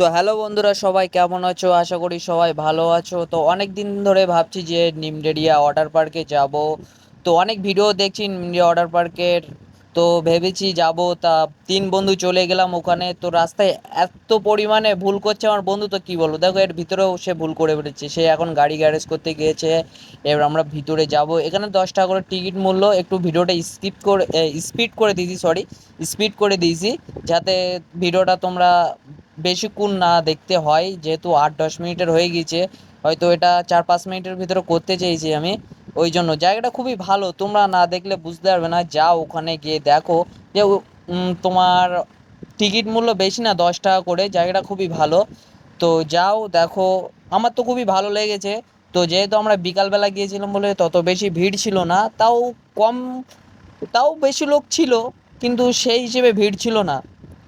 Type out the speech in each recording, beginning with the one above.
তো হ্যালো বন্ধুরা, সবাই কেমন আছো? আশা করি সবাই ভালো আছো। তো অনেক দিন ধরে ভাবছি যে নিমডেরিয়া ওয়াটার পার্কে যাব। তো অনেক ভিডিও দেখছি নিমডেরিয়া ওয়াটার পার্কের। তো ভেবেছি যাব। তা তিন বন্ধু চলে গেলাম ওখানে। তো রাস্তায় এত পরিমাণে ভুল করছে আমার বন্ধু, তো কি বলবো, দেখো এর ভিতরেও সে ভুল করে বেড়েছে। সে এখন গাড়ি গ্যারেজ করতে গিয়েছে। এবার আমরা ভিতরে যাব। এখানে 10 টাকা করে টিকিট মূল্য। একটু ভিডিওটা স্পিড করে দিয়েছি, সরি, স্পিড করে দিয়েছি, যাতে ভিডিওটা তোমরা বেশিক্ষণ না দেখতে হয়, যেহেতু 8-10 মিনিটের হয়ে গিয়েছে। হয়তো এটা 4-5 মিনিটের ভিতরে করতে চেয়েছি আমি। ওই জন্য জায়গাটা খুবই ভালো, তোমরা না দেখলে বুঝতে পারবে না। যাও ওখানে গিয়ে দেখো যে তোমার টিকিট মূল্য বেশি না, 10 টাকা করে। জায়গাটা খুবই ভালো। তো যাও দেখো। আমার তো খুবই ভালো লেগেছে। তো যেহেতু আমরা বিকালবেলা গিয়েছিলাম বলে তত বেশি ভিড় ছিল না, কম তাও বেশি লোক ছিল, কিন্তু সেই হিসেবে ভিড় ছিল না।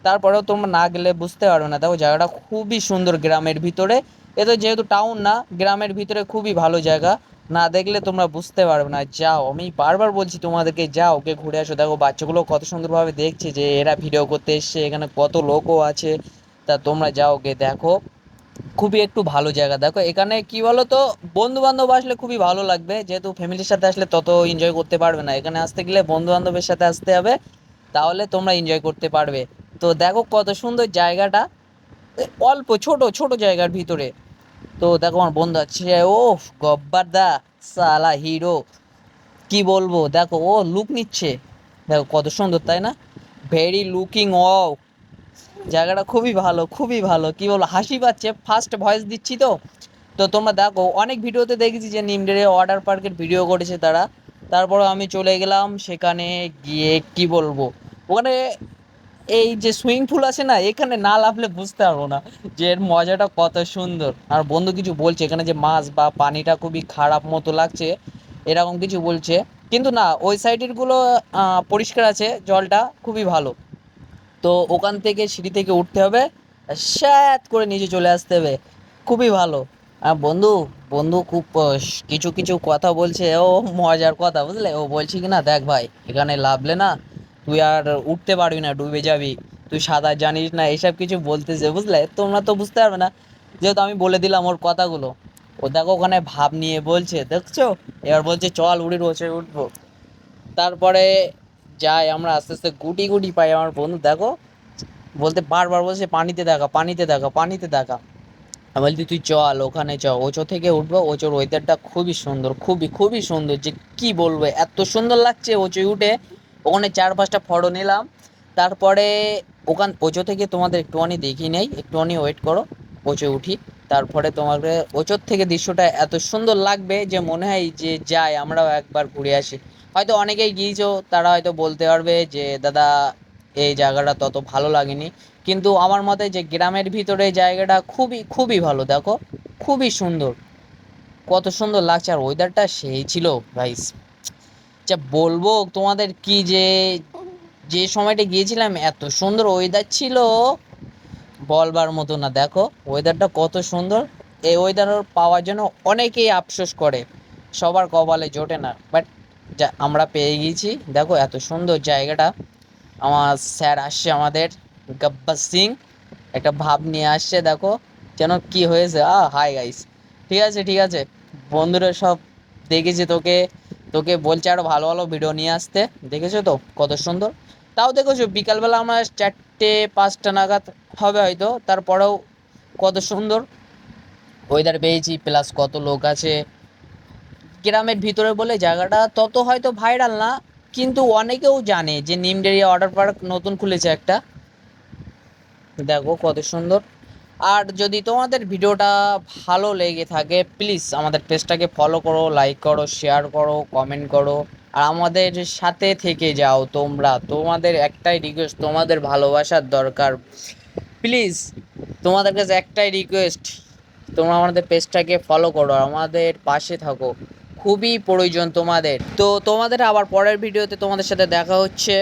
তারপরেও তোমরা না গেলে বুঝতে পারবে না। দেখো জায়গাটা খুবই সুন্দর গ্রামের ভিতরে। এ তো যেহেতু টাউন না, গ্রামের ভিতরে খুবই ভালো জায়গা। না দেখলে তোমরা বুঝতে পারবে না। যাও, আমি বারবার বলছি তোমাদেরকে, যাও ওকে ঘুরে আসো। দেখো বাচ্চাগুলো কত সুন্দরভাবে দেখছে যে এরা ভিডিও করতে এসছে, এখানে কত লোকও আছে। তা তোমরা যাও ওকে দেখো। খুবই একটু ভালো জায়গা। দেখো এখানে কি বলো তো, বন্ধু বান্ধব আসলে খুবই ভালো লাগবে। যেহেতু ফ্যামিলির সাথে আসলে তত এনজয় করতে পারবে না। এখানে আসতে গেলে বন্ধু বান্ধবের সাথে আসতে হবে, তাহলে তোমরা এনজয় করতে পারবে। তো দেখো কত সুন্দর জায়গাটা। অল্প ছোট ছোট জায়গার ভিতরে। তো দেখো আমার বন্ধু আছে, ও গব্বার দা, সালা হিরো, কি বলবো। দেখো ও লুক নিচ্ছে। দেখো কত সুন্দর, তাই না? ভেরি লুকিং ও। জায়গাটা খুবই ভালো, খুবই ভালো, কি বলবো, হাসি পাচ্ছে। ফার্স্ট ভয়েস দিচ্ছি তো। তো তোমরা দেখো, অনেক ভিডিওতে দেখেছি যে নিমডেরে ওয়াটার পার্কের ভিডিও করেছে তারা। তারপরে আমি চলে গেলাম সেখানে। গিয়ে কি বলবো, ওখানে এই যে সুইমিং পুল আছে না, এখানে না নামলে বুঝতে পারবো না যে এর মজাটা কত সুন্দর। আর বন্ধু কিছু বলছে এখানে যে মাছ বা পানিটা খুবই খারাপ মতো লাগছে, এরকম কিছু বলছে। কিন্তু না, ওই সাইডের গুলো পরিষ্কার আছে, জলটা খুবই ভালো। তো ওখান থেকে সিঁড়ি থেকে উঠতে হবে, স্যাত করে নিচে চলে আসতে হবে। খুবই ভালো। আর বন্ধু বন্ধু খুব কিছু কিছু কথা বলছে, ও মজার কথা, বুঝলে। ও বলছি কি না, দেখ ভাই, এখানে লাভলে না, তুই আর উঠতে পারবি না, ডুবে যাবি, তুই সাঁতার জানিস না, এইসব কিছু বলতেছে, বুঝলে। তোমরা তো বুঝতে পারবে না, যেহেতু আমি বলে দিলাম ওর কথাগুলো। ও দেখো ওখানে ভাব নিয়ে বলছে, দেখছো। এবার বলছে চল উড়ি, রোচে উঠবো। তারপরে যাই আমরা আস্তে আস্তে, গুটি গুটি পাই। আমার বন্ধু দেখো বলতে বারবার বলছে পানিতে দেখা, পানিতে দেখা, পানিতে দেখা। আমি বলছি তুই চল ওখানে, চ ওচো থেকে উঠবো। ওচোর ওয়েদারটা খুবই সুন্দর, খুবই খুবই সুন্দর, যে কি বলবো, এত সুন্দর লাগছে ওচোয় উঠে। ওখানে 4-5টা ফটো নিলাম। তারপরে ওচো থেকে তোমাদের একটুখানি দেখিয়ে নেই, একটুখানি ওয়েট করো। ওচো উঠি, তারপরে তোমাকে ওচোর থেকে দৃশ্যটা এত সুন্দর লাগবে যে মনে হয় যে যাই আমরাও একবার ঘুরে আসি। হয়তো অনেকেই গিয়েছো, তারা হয়তো বলতে পারবে যে দাদা এই জায়গাটা তত ভালো লাগেনি। কিন্তু আমার মতে যে গ্রামের ভিতরে জায়গাটা খুবই খুবই ভালো। দেখো খুবই সুন্দর, কত সুন্দর লাগছে। আর ওয়েদারটা সেই ছিল গাইস, যা বলবো তোমাদের কি, যে যে সময়টা গিয়েছিলাম এত সুন্দর ওয়েদার ছিল, বলবার মতো না। দেখো ওয়েদারটা কত সুন্দর। এই ওয়েদার পাওয়ার জন্য অনেকেই আফসোস করে, সবার কপালে জোটে না, বাট যা আমরা পেয়ে গিয়েছি। দেখো এত সুন্দর জায়গাটা। আমার স্যার আসছে, আমাদের গব্বর সিং, একটা ভাব নিয়ে আসছে। দেখো যেন কি হয়েছে। হাই গাইস, ঠিক আছে ঠিক আছে। বন্ধুরা সব দেখেছে তোকে, তোকে বলছে আরো ভালো ভালো ভিডিও নিয়ে আসতে। দেখেছো তো কত সুন্দর। তাও দেখেছো বিকালবেলা আমরা 4টে 5টা নাগাদ হবে হয়তো, তারপরেও কত সুন্দর ওয়েদার পেয়েছি, প্লাস কত লোক আছে। গ্রামের ভিতরে বলে জায়গাটা তত হয়তো ভাইরাল না, কিন্তু অনেকেও জানে যে নিমডেরিয়া ওয়াটার পার্ক নতুন খুলেছে একটা। দেখো কত সুন্দর। আর যদি তোমাদের ভিডিওটা ভালো লেগে থাকে, প্লিজ আমাদের পেজটাকে ফলো করো, লাইক করো, শেয়ার করো, কমেন্ট করো। আর আমাদের সাথে থেকে যাও তোমরা। তোমাদের একটাই রিকোয়েস্ট, তোমাদের ভালোবাসার দরকার, প্লিজ। তোমাদের কাছে একটাই রিকোয়েস্ট, তোমরা আমাদের পেজটাকে ফলো করো, আমাদের পাশে থাকো। খুবই প্রয়োজন তোমাদের। তো তোমাদের আবার পরের ভিডিওতে তোমাদের সাথে দেখা হচ্ছে।